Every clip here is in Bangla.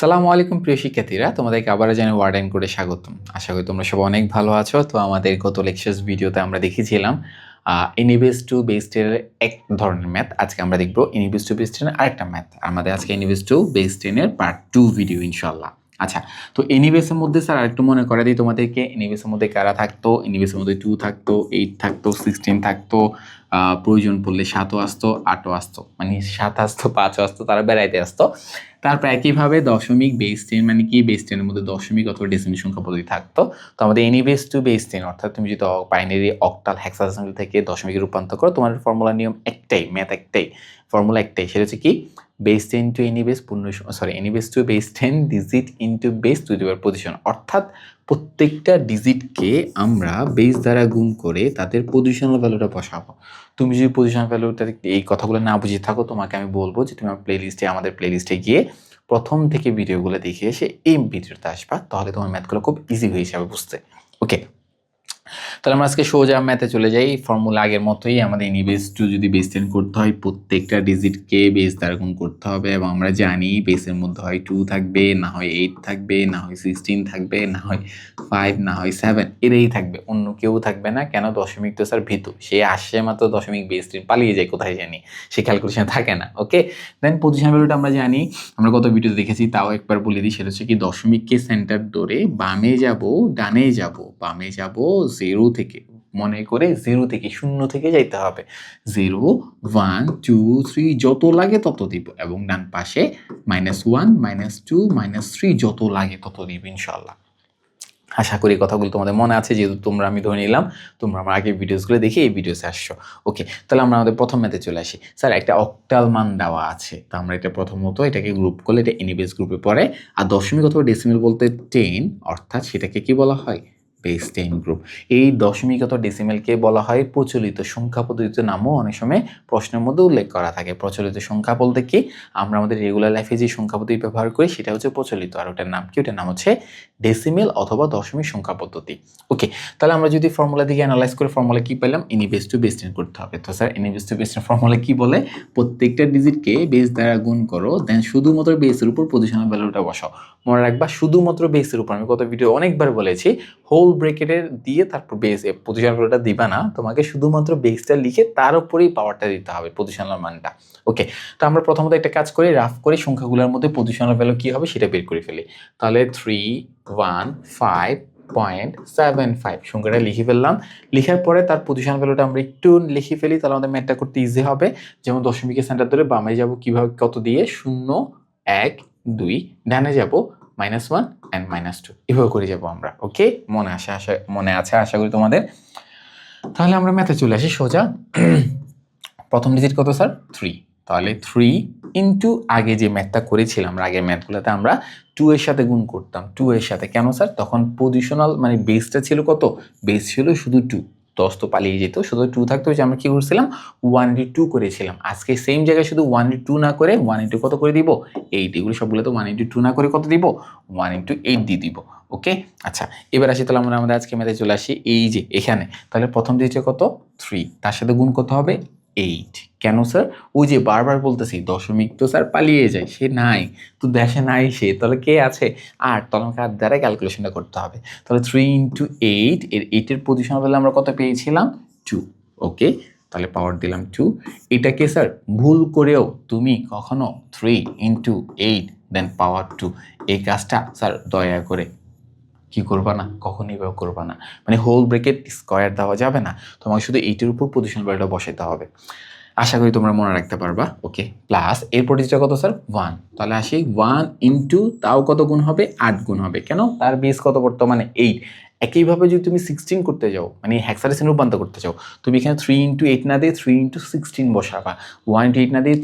সালামু আলাইকুম প্রিয় শিক্ষার্থীরা, তোমাদেরকে আবারও জানাই ওয়ার্ড অ্যান্ড কোডে স্বাগতম। আশা করি তোমরা সবাই অনেক ভালো আছো। তো আমাদের গত লেকচার্স ভিডিওতে আমরা দেখিয়েছিলাম এনিবেস টু বেস 10 এর এক ধরনের ম্যাথ। আজকে আমরা দেখব এনিবেস টু বেস 10 এর আরেকটা ম্যাথ। আমাদের আজকে এনিবেস টু বেস 10 এর পার্ট 2 ভিডিও ইনশাআল্লাহ। আচ্ছা, তো এনিবেসের মধ্যে স্যার আরেকটু মনে করে দিই তোমাদেরকে, এনিবেসের মধ্যে কারা থাকতো? এনিবেসের মধ্যে 2 থাকতো, 8 থাকতো, 16 থাকতো, প্রয়োজন পড়লে 7ও আসতো, 8ও আসতো, মানে 7 আসতো, 5ও আসতো, তারা বেড়াইতে আসতো। তারপর একইভাবে দশমিক বেস 10 মানে কি, বেস 10 এর মধ্যে দশমিক অথবা ডেসিমেল সংখ্যা পদ্ধতি থাকতো। তো আমাদের এনিবেস টু বেস 10 অর্থাৎ তুমি যদি বাইনারি, অক্টাল, হেক্সাডেসিমাল থেকে দশমিকে রূপান্তর করো, তোমার ফর্মুলা নিয়ম একটাই, ম্যাথ একটাই, ফর্মুলা একটাই, সেটা হচ্ছে কি base 10 to any base any base to base 10 digit into base to the power position. অর্থাৎ প্রত্যেকটা ডিজিটকে আমরা বেস দ্বারা গুণ করে তাদের পজিশনাল ভ্যালুটা বসাবো। তুমি যদি পজিশনাল ভ্যালুটা এই কথাগুলো না বুঝে থাকো, তোমাকে আমি বলবো যে তুমি আমাদের প্লেলিস্টে গিয়ে প্রথম থেকে ভিডিওগুলো দেখে এসে এই ভিডিওতে আসবা, তাহলে তোমার ম্যাথগুলো খুব ইজি হয়ে যাবে বুঝতে। ওকে, তাহলে আমরা আজকে সোজা ম্যাথে চলে যাই। ফর্মুলা আগের মতোই, আমাদের বেস টু যদি বেস 10 করতে হয়, প্রত্যেকটা ডিজিটকে বেস দ্বারা গুণ করতে হবে। এবং আমরা জানি বেসের মধ্যে হয় 2 থাকবে, না হয় 8 থাকবে, না হয় 16 থাকবে, না হয় 5, না হয় 7, এরাই থাকবে, অন্য কেউ থাকবে না। কেন? দশমিক তো স্যার ভীতু, সে আসছে মাত্র দশমিক বেস 10 পালিয়ে যায় কোথায় জানি, সে ক্যালকুলেশন থাকে না। ওকে, দেন পজিশন ভ্যালুটা আমরা জানি, আমরা কত ভিডিও দেখেছি, তাও একবার বলে দিই। সেটা হচ্ছে কি, দশমিককে সেন্টার ধরে বামে যাব, ডানে যাব, বামে যাব 0 থেকে, মনে করে 0 থেকে, 0 থেকে যাইতে হবে। 0, 1, 2, 3 যত লাগে তত দিব, এবং ডান পাশে -1, -2, -3 যত লাগে তত দিব ইনশাআল্লাহ। আশা করি কথাগুলো তোমাদের মনে আছে, যেহেতু তোমরা, আমি ধরে নিলাম তোমরা আমার আগের ভিডিওসগুলো দেখে এই ভিডিওসে আসছো। ওকে, তাহলে আমরা আমাদের প্রথম ম্যাথে চলে আসি। স্যার একটা অক্টাল মান দেওয়া আছে, তো আমরা এটা প্রথমত এটাকে গ্রুপ করলে এটা এনিবেস গ্রুপে পড়ে। আর দশমিক অথবা ডেসিমেল বলতে 10, অর্থাৎ সেটাকে কি বলা হয়? Base 10 group. এই দশমিক অথবা ডেসিমেলকে বলা হয় প্রচলিত সংখ্যা পদ্ধতিতে, নামও অনেক সময় প্রশ্নের মধ্যে উল্লেখ করা থাকে। প্রচলিত সংখ্যা বলতে কি, আমরা আমাদের রেগুলার লাইফে যে সংখ্যা পদ্ধতি ব্যবহার করি সেটা হচ্ছে প্রচলিত, আর ওটার নাম কি? ওটার নাম হচ্ছে ডেসিমেল অথবা দশমিক সংখ্যা পদ্ধতি। ওকে, তাহলে আমরা যদি ফর্মুলা দিকে অ্যানালাইজ করে, ফর্মুলা কি পেলাম? এনিবেস টু বেস 10 করতে হবে। তো স্যার এনিবেস টু বেস 10 ফর্মুলা কি বলে? প্রত্যেকটা ডিজিটকে বেস দ্বারা গুণ করো, দেন শুধুমাত্র বেসের উপর পজিশনাল ভ্যালুটা বসাও। মনে রাখবা, শুধুমাত্র বেসের উপর, আমি কত ভিডিও অনেকবার বলেছি, হোল ব্রেকেটের দিয়ে তারপর বেস পজিশনাল ভ্যালুটা দিবা না, তোমাকে শুধুমাত্র বেসটা লিখে তার উপরেই পাওয়ারটা দিতে হবে, পজিশনাল মানটা। ওকে, তো আমরা প্রথমত একটা কাজ করি, রাফ করে সংখ্যাগুলোর মধ্যে পজিশনাল ভ্যালু কি হবে সেটা বের করে ফেলি। তাহলে 315.75 সংখ্যাটা লিখে ফেললাম। লিখার পরে তার পজিশন ভ্যালুটা আমরা একটু লিখে ফেলি, তাহলে আমাদের ম্যাথটা করতে ইজি হবে। যেমন দশমিকের সেন্টার ধরে বামে যাব কিভাবে, কত দিয়ে? 0, 1, 2, ডানে যাব -1 and -2, এভাবে করে যাব আমরা। ওকে, মনে আছে আশা করি তোমাদের। তাহলে আমরা ম্যাথে চলে আসি সোজা। প্রথম ডিজিট কত স্যার? 3। তাহলে 3 ইন্টু আগে যে ম্যাথটা করেছিলাম, আগের ম্যাথগুলোতে আমরা 2 এর সাথে গুণ করতাম, 2 এর সাথে। কেন স্যার? তখন পজিশনাল মানে বেসটা ছিল কত? বেস ছিল শুধু 2, 10 তো পালিয়ে যেত, শুধু 2 থাকতো। যে আমরা কি করছিলাম? 1 into 2 করেছিলাম। আজকে সেম জায়গায় শুধু 1 into 2 না করে 1 into কত করে দিব? 8। এগুলো সবগুলো তো 1 into 2 না করে কত দিব? 1 into 8 দিয়ে দিব। ওকে, আচ্ছা, এবার আসি, তাহলে আমরা আমাদের আজকে ম্যাথে চলে আসি। এই যে এখানে, তাহলে প্রথম ডিজিটে কত? 3, তার সাথে গুণ কত হবে? 8। কেন স্যার? ওই যে বারবার বলতেছি, দশমিক তো স্যার পালিয়ে যায়, সে নাই তো, দেশে নাই সে, তাহলে কে আছে? 8। তাহলে আমাকে 8 দ্বারা ক্যালকুলেশনটা করতে হবে। তাহলে 3 into 8, এর 8 এর পজিশন বলে আমরা কত পেয়েছিলাম? 2। ওকে, তাহলে পাওয়ার দিলাম 2। এটাকে স্যার ভুল করেও তুমি কখনো 3 into 8 দেন পাওয়ার 2, এই কাজটা স্যার দয়া করে কি করবা না, কখনই এভাবে করবা না। মানে হোল ব্রেকেট স্কয়ার দেওয়া যাবে না, তোমাকে শুধু 8 এর উপর পজিশন ভ্যালুটা বসাতে হবে। আশা করি তোমরা মনে রাখতে পারবা। ওকে, প্লাস এরপর যেটা কত স্যার? 1। তাহলে আসি 1 ইন্টু, তাও কত গুণ হবে? 8 গুণ হবে। কেন? তার বেস কত বর্তমানে? 8। একইভাবে যদি তুমি 16 করতে যাও, মানে হেক্সাডেসিমাল রূপান্তর করতে চাও, তুমি এখানে 3 into 8 না দিয়ে 3 into 16 বসাবা। 1 into 8 না দিয়ে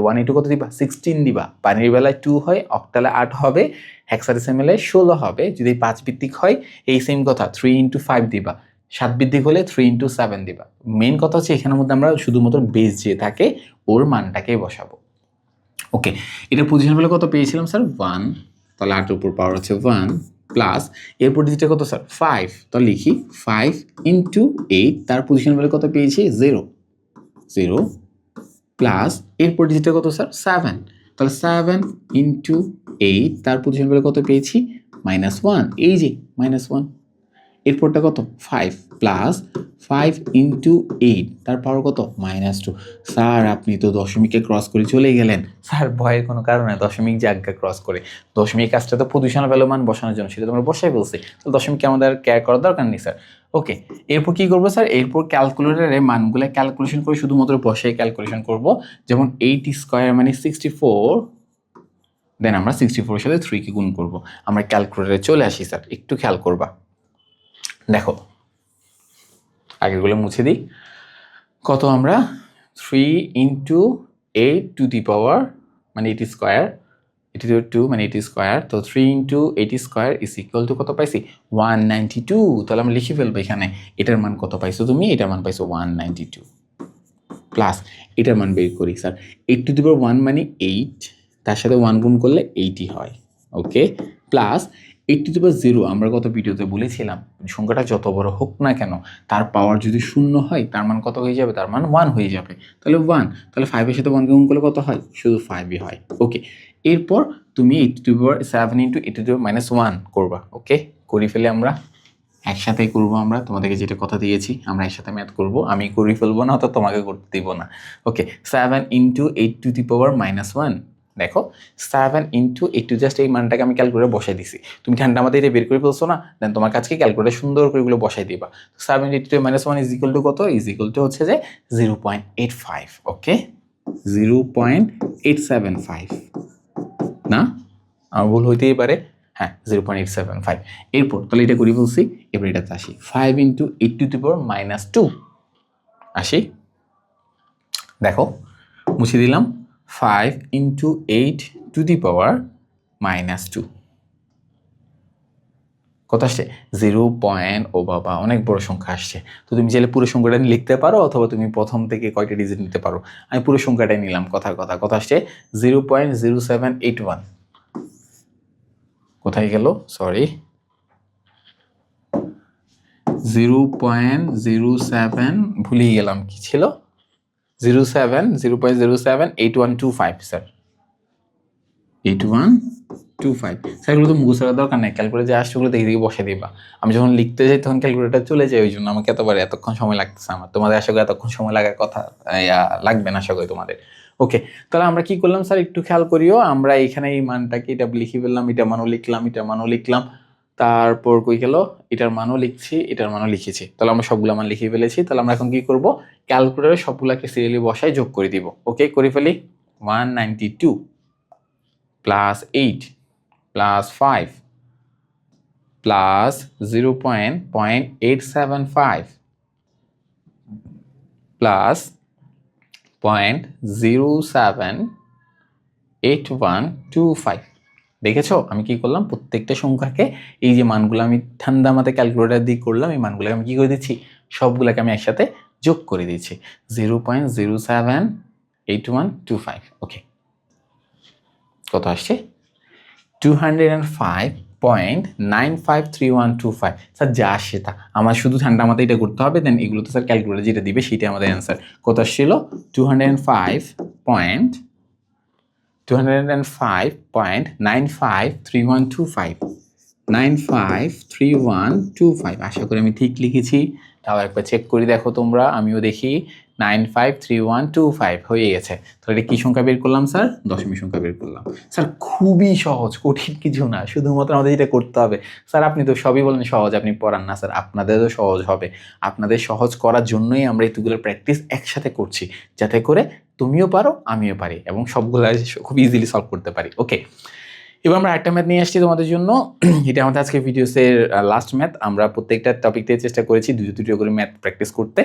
1 into কত দিবা? 16 দিবা। বাইনারি বেলায় 2 হয়, অক্টালে 8 হবে, হেক্সাডেসিমালে 16 হবে। যদি 5 ভিত্তিক হয় এই সেম কথা, 3 into 5 দিবা। 7 ভিত্তিক হলে 3 into 7 দিবা। মেন কথা হচ্ছে এখানের মধ্যে আমরা শুধুমাত্র বেস যে থাকে ওর মানটাকেই বসাবো। ওকে, এটা পজিশন ভ্যালু কত পেয়েছিলাম স্যার? 1। তাহলে 8 এর উপর পাওয়ার হচ্ছে 1, প্লাস এরপর ডিজিটটা কত স্যার? 5। তাহলে লিখি 5 into 8, তার পজিশন ভ্যালু কত পেয়েছি? 0, প্লাস এরপর ডিজিটটা কত স্যার? 7। তাহলে 7 ইন্টু 8, তার পজিশন ভ্যালু কত পেয়েছি? -1, এই যে -1। এরপরটা কত? 5 প্লাস 5 ইন্টু 8, তার পাওয়ার কত? -2। স্যার আপনি তো দশমিককে ক্রস করে চলে গেলেন। স্যার ভয়ের কোনো কারণ নেই, দশমিক যে আজ্ঞা ক্রস করে। দশমিক কাজটা তো পজিশনাল ভ্যালু মান বসানোর জন্য, সেটা তোমরা বসাই বলছি। তাহলে দশমিককে আমাদের কেয়ার করার দরকার নেই স্যার। ওকে, এরপর কি করবো স্যার? এরপর ক্যালকুলেটরে মানগুলো ক্যালকুলেশন করে শুধুমাত্র বসে ক্যালকুলেশন করব। যেমন 8 স্কোয়ার মানে 64, দেন আমরা 64 এর সাথে 3 কে গুণ করব। আমরা ক্যালকুলেটরে চলে আসি স্যার, একটু খেয়াল করবা। দেখো আগেরগুলো মুছে দিই। কত আমরা 3 ইন্টু 8 টু দি পাওয়ার মানে 8 স্কোয়ার, 2 মানে 8 স্কোয়ার, তো 3 into 8 square is equal to কত পাইছি? 192। তাহলে আমরা লিখে ফেলবো এখানে এটার মান কত পাইছো তুমি? এটার মান পাইছো 192 প্লাস এটার মান বের করি স্যার। 8 টু দি পাওয়ার 1 মানে 8, তার সাথে 1 গুণ করলে 80 হয়। ওকে, প্লাস 8 টু দি পাওয়ার 0, আমরা গত ভিডিওতে বলেছিলাম সংখ্যাটা যত বড় হোক না কেন তার পাওয়ার যদি 0 হয় তার মান কত হয়ে যাবে? তার মান 1 হয়ে যাবে। তাহলে 1, তাহলে 5 এর সাথে 1 গুণ করলে কত হয়? শুধু 5ই হয়। ওকে, এরপর তুমি 8 to the power 7 into 8 to the power -1 করবা। ওকে, করি ফেলে আমরা একসাথেই করবো। আমরা তোমাদেরকে যেটা কথা দিয়েছি আমরা একসাথে ম্যাথ করবো, আমি করে ফেলবো না, তো তোমাকে করতে দিব না। ওকে, 7 ইন্টু 8 টু দি পাওয়ার -1, দেখো 7 ইন্টু 8 টু, জাস্ট এই মানটাকে আমি ক্যালকুলেটরে বসাই দিছি। তুমি ঠান্ডা মাথায় এটা বের করে ফেলছো না, দেন তোমার কাছে ক্যালকুলেটর সুন্দর করে এগুলো বসাই দিবা। 7 ইন্টু 8 -1 ইজ ইকুয়াল টু কত? ইজ ইকুয়াল টু হচ্ছে যে 0.85। ওকে, 0.875 না, আমার ভুল হইতেই পারে। হ্যাঁ, 0.875। এরপর তাহলে এটা করি বলছি, এবার এটাতে আসি। 5 ইন্টু 8 টু দি পাওয়ার -2 আসি। দেখো মুছে দিলাম। 5 ইন্টু 8 টু দি পাওয়ার -2 কত আসছে? 0. ও বাবা, অনেক বড় সংখ্যা আসছে। তো তুমি চাইলে পুরো সংখ্যাটা লিখতে পারো, অথবা তুমি প্রথম থেকে কয়টা ডিজিট নিতে পারো। আমি পুরো সংখ্যাটাই নিলাম। কথার কথা, কত আসছে? 0.0781। কোথায় গেল? সরি, 0.07, ভুলিয়ে গেলাম কি ছিল? 0.078125 স্যার, 8125। স্যার এগুলো তো মুখস্থ করার দরকার নেই, ক্যালকুলেটর যে আসছে ওগুলো দেখে দেখে বসে দিবা। আমি যখন লিখতে যাই তখন ক্যালকুলেটর চলে যায়, ওই জন্য আমাকে এতক্ষণ সময় লাগতেছে আমার। তোমাদের আশা করি এতক্ষণ সময় লাগার কথা লাগবে না, আশা করি তোমাদের। ওকে, তাহলে আমরা কি করলাম স্যার একটু খেয়াল করিও। আমরা এখানে এই মানটাকে এটা লিখে ফেললাম, এটা মানও লিখলাম, এটার মানও লিখলাম, তারপর কই গেল? এটার মানও লিখছি, এটার মানও লিখেছি। তাহলে আমরা সবগুলো মান লিখে ফেলেছি। তাহলে আমরা এখন কি করব? ক্যালকুলেটরে সবগুলাকে সিরিয়ালি বসাই যোগ করে দিব। ওকে, করে ফেলি। 192 প্লাস 8 প্লাস 5 প্লাস 0.875 প্লাস 0.078125। দেখেছো আমি কি করলাম? প্রত্যেকটা সংখ্যাকে এই যে মানগুলো আমি ঠান্ডা মাথায় ক্যালকুলেটর দিয়ে করলাম, এই মানগুলোকে আমি কি করে দিচ্ছি? সবগুলোকে আমি একসাথে যোগ করে দিচ্ছি। 0.078125। ওকে, কত আসছে? 205.953125। স্যার যা আসে তা, আমার শুধু ঠান্ডা মাথায় এটা করতে হবে, দেন এগুলো তো স্যার ক্যালকুলেটর যেটা দিবে সেটাই আমাদের অ্যান্সার। কত আসছিল? 205.953125, 953125। আশা করি আমি ঠিক লিখেছি। তাও একবার চেক করে দেখো তোমরা, আমিও দেখি। 953125 হয়ে গেছে। তো এটা কি সংখ্যা বের করলাম স্যার? দশমিক সংখ্যা বের করলাম। স্যার খুবই সহজ, কঠিন কিছু না, শুধুমাত্র আমাদের এটা করতে হবে। স্যার আপনি তো সবই বলেন সহজ, আপনি পড়ান না। স্যার আপনাদেরও সহজ হবে। আপনাদের সহজ করার জন্যই আমরা এতগুলো প্র্যাকটিস একসাথে করছি, যাতে করে তুমিও পারো আমিও পারি এবং সবগুলো খুব ইজিলি সলভ করতে পারি। ওকে, এবার আমরা একটা ম্যাথ নিয়ে আসছি তোমাদের জন্য। এটা আমাদের আজকে ভিডিওসের লাস্ট ম্যাথ। আমরা প্রত্যেকটা টপিক থেকে চেষ্টা করেছি দুটো করে ম্যাথ প্র্যাকটিস করতে।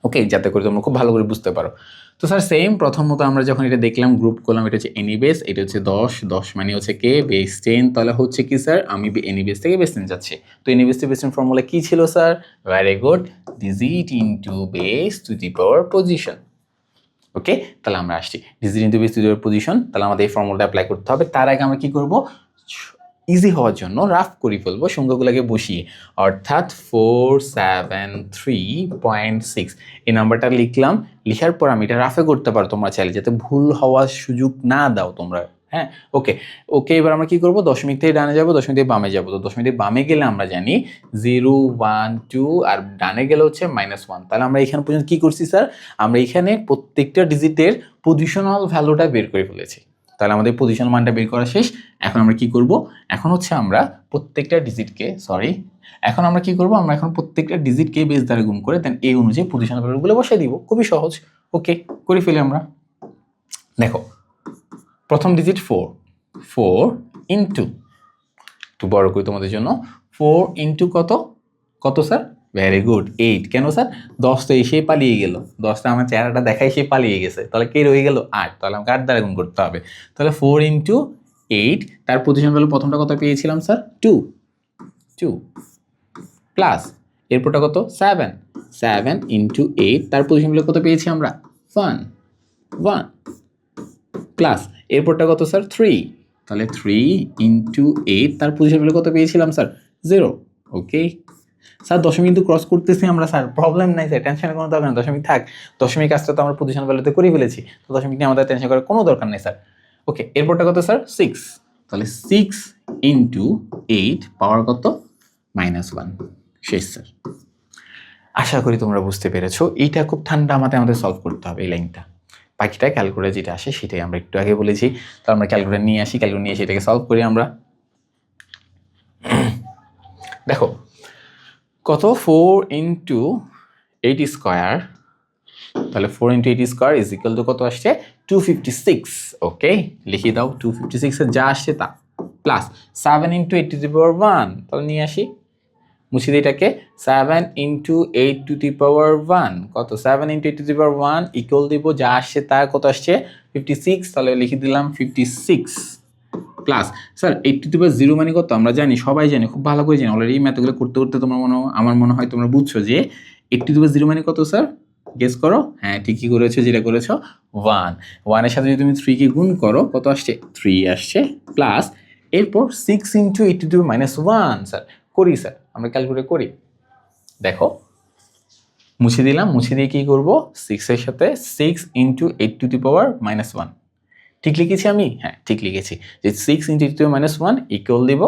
ওকে, যাতে করে তোমরা খুব ভালো করে বুঝতে পারো। তো স্যার সেম প্রথমত আমরা যখন এটা দেখলাম, গ্রুপ করলাম, এটা হচ্ছে এনি বেস, এটা হচ্ছে 10 মানে হচ্ছে কে বেস 10। তাহলে হচ্ছে কি স্যার? আমি এনি বেস থেকে বেস 10 যাচ্ছি। তো এনি বেস থেকে বেস 10 ফর্মুলা কি ছিল sir? Very good, digit into base to the power position. Okay, তাহলে আমরা আসছি digit into base to the power position. তাহলে আমাদের এই ফর্মুলাটা অ্যাপ্লাই করতে হবে। তার আগে আমরা কি করব? ইজি হওয়ার জন্য রাফ করে ফেলবো সংখ্যাগুলোকে বসিয়ে, অর্থাৎ 473.6 এই নাম্বারটা লিখলাম। লিখার পর আমি এটা রাফে করতে পারো তোমরা চাইলে, যাতে ভুল হওয়ার সুযোগ না দাও তোমরা। হ্যাঁ, ওকে ওকে। এবার আমরা কি করব, দশমিক থেকে ডানে যাব, দশমিক থেকে বামে যাব। তো দশমিক থেকে বামে গেলে আমরা জানি 0 1 2, আর ডানে গেলে হচ্ছে -1। তাহলে আমরা এখানে পর্যন্ত কি করছি স্যার, আমরা এখানে প্রত্যেকটা ডিজিটের পজিশনাল ভ্যালুটা বের করে ফেলেছি। তাহলে আমাদের পজিশনাল মানটা বের করা শেষ। এখন আমরা কি করব, এখন হচ্ছে আমরা প্রত্যেকটা ডিজিটকে আমরা এখন প্রত্যেকটা ডিজিটকে বেস দ্বারা গুণ করে দেন এই অনুযায়ী পজিশনাল ভ্যালুগুলো বসাই দিব। খুবই সহজ। ওকে, করে ফেলি আমরা। দেখো, প্রথম ডিজিট 4 ইন্টু, একটু বড় করি তোমাদের জন্য, 4 ইন্টু কত স্যার, ভেরি গুড 8। কেন স্যার, 10 তো এসেই পালিয়ে গেল, 10টা আমার চেহারাটা দেখাই সে পালিয়ে গেছে, তাহলে কে রয়ে গেল 8। তাহলে আমাকে 8 দ্বারা গুণ করতে হবে। তাহলে 4 ইন্টু 8, তার পজিশন ভ্যালু প্রথমটা কত পেয়েছিলাম স্যার, 2 প্লাস এরপরটা কত 7 ইন্টু 8, তার পজিশন ভ্যালু কত পেয়েছি আমরা 1 প্লাস এরপরটা কত স্যার 3, তাহলে 3 ইন্টু 8, তার পজিশন ভ্যালু কত পেয়েছিলাম স্যার 0। ওকে স্যার, দশমিক কিন্তু ক্রস করতেছি আমরা স্যার, প্রবলেম নাই স্যার, টেনশনের কোনো দরকার নেই। দশমিক থাক, দশমিক কাজটা তো আমরা পজিশন ভ্যালুতে করে ফেলেছি, তো দশমিক নিয়ে আমাদের টেনশন করার কোনো দরকার নেই স্যার। ওকে, এরপরটা কত স্যার 6, তাহলে 6 ইন্টু 8 পাওয়ার কত -1। শেষ স্যার। আশা করি তোমরা বুঝতে পেরেছো। এইটা খুব ঠান্ডা মাথায় আমাদের সলভ করতে হবে এই লাইনটা। বাকিটা ক্যালকুলেটর যেটা আসে সেটাই আমরা একটু আগে বলেছি। তো আমরা ক্যালকুলেটর নিয়ে আসি, ক্যালকুলেটর নিয়ে এসে এটাকে সলভ করি আমরা। দেখো কত, 4 ইন্টু 8 স্কোয়ার, তাহলে 4 into 8 square is equal to কত আসছে 256। ওকে, লিখে দাও 256 এর যা আসছে তা, plus 7 into 8 to the power 1, তাহলে নিয়ে আসি, মুছে দিই এটাকে। 7 ইন্টু 8 টু দি পাওয়ার 1 কত, 7 into 8 to the power 1 equal দিব যা আসছে তা, কত আসছে 56, তাহলে লিখে দিলাম 56 প্লাস স্যার 8 টু দি পাওয়ার 0 মানে কত, আমরা জানি, সবাই জানি, খুব ভালো করে জানি অলরেডি। ম্যাথগুলো করতে করতে আমার মনে হয় তোমরা বুঝছো যে 8 টু দি পাওয়ার 0 মানে কত স্যার, গেস করো। হ্যাঁ, ঠিকই করেছো, যেটা করেছো 1 এর সাথে যদি তুমি 3 কে গুণ করো কত আসছে 3 আসছে, প্লাস এরপর 6 into 8 to the power -1। Sir করি স্যার, আমরা ক্যালকুলেট করি। দেখো, মুছে দিলাম, মুছে দিয়ে কি করবো, 6 এর সাথে 6 ইন্টু 8 টু দি পাওয়ার -1, ঠিক লিখেছি আমি? হ্যাঁ, ঠিক লিখেছি, যে 6 into 8 to the power -1 equal দিব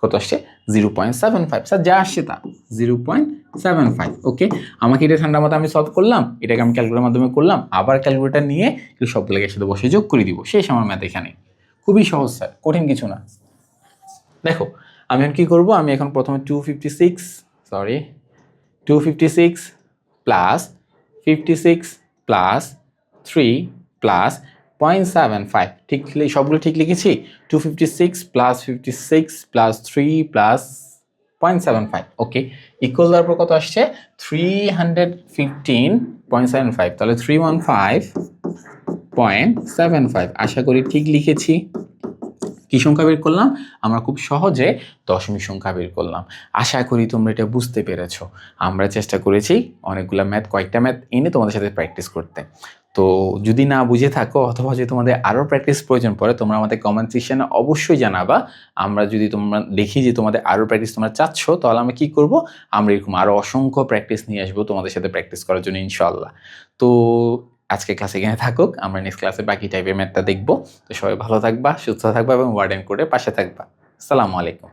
কত আসছে 0.75। স্যার যা আসছে তা 0.75। ওকে, আমাকে এটা ঠান্ডা মাথা আমি সলভ করলাম, এটাকে আমি ক্যালকুলেটারের মাধ্যমে করলাম, আবার ক্যালকুলেটার নিয়ে একটু সবগুলোকে একসাথে বসে যোগ করে দিব, শেষ আমার ম্যাথ এখানে। খুবই সহজ স্যার, কঠিন কিছু না। দেখো, আমি এখন কি করব, আমি এখন প্রথমে 256 প্লাস 56 প্লাস 3 প্লাস 0.75, ঠিক সবগুলো ঠিক লিখেছি। 256 প্লাস 56 প্লাস 3 প্লাস 0.75। ওকে, ইকুয়াল দেওয়ার পর কত আসছে 315.75, তাহলে 315.75। আশা করি ঠিক লিখেছি। কি সংখ্যা বের করলাম আমরা, খুব সহজে দশমিক সংখ্যা বের করলাম। আশা করি তোমরা এটা বুঝতে পেরেছো। আমরা চেষ্টা করেছি অনেকগুলো ম্যাথ, কয়েকটা ম্যাথ এনে তোমাদের সাথে প্র্যাকটিস করতে। তো যদি না বুঝে থাকো অথবা যদি তোমাদের আরও প্র্যাকটিস প্রয়োজন পড়ে, তোমরা আমাদের কমেন্ট সেকশনে অবশ্যই জানাবা। আমরা যদি তোমরা দেখি যে তোমাদের আরও প্র্যাকটিস তোমরা চাচ্ছ, তাহলে আমরা কি করব, আমরা এরকম আরও অসংখ্য প্র্যাকটিস নিয়ে আসবো তোমাদের সাথে প্র্যাকটিস করার জন্য ইনশাআল্লাহ। তো আজকে ক্লাস এখানে থাকুক, আমরা নেক্সট ক্লাসে বাকি টাইপের ম্যাথটা দেখবো। তো সবাই ভালো থাকবা, সুস্থ থাকবা এবং ওয়ার্ড এন্ড কোডের পাশে থাকবা। আসসালামু আলাইকুম।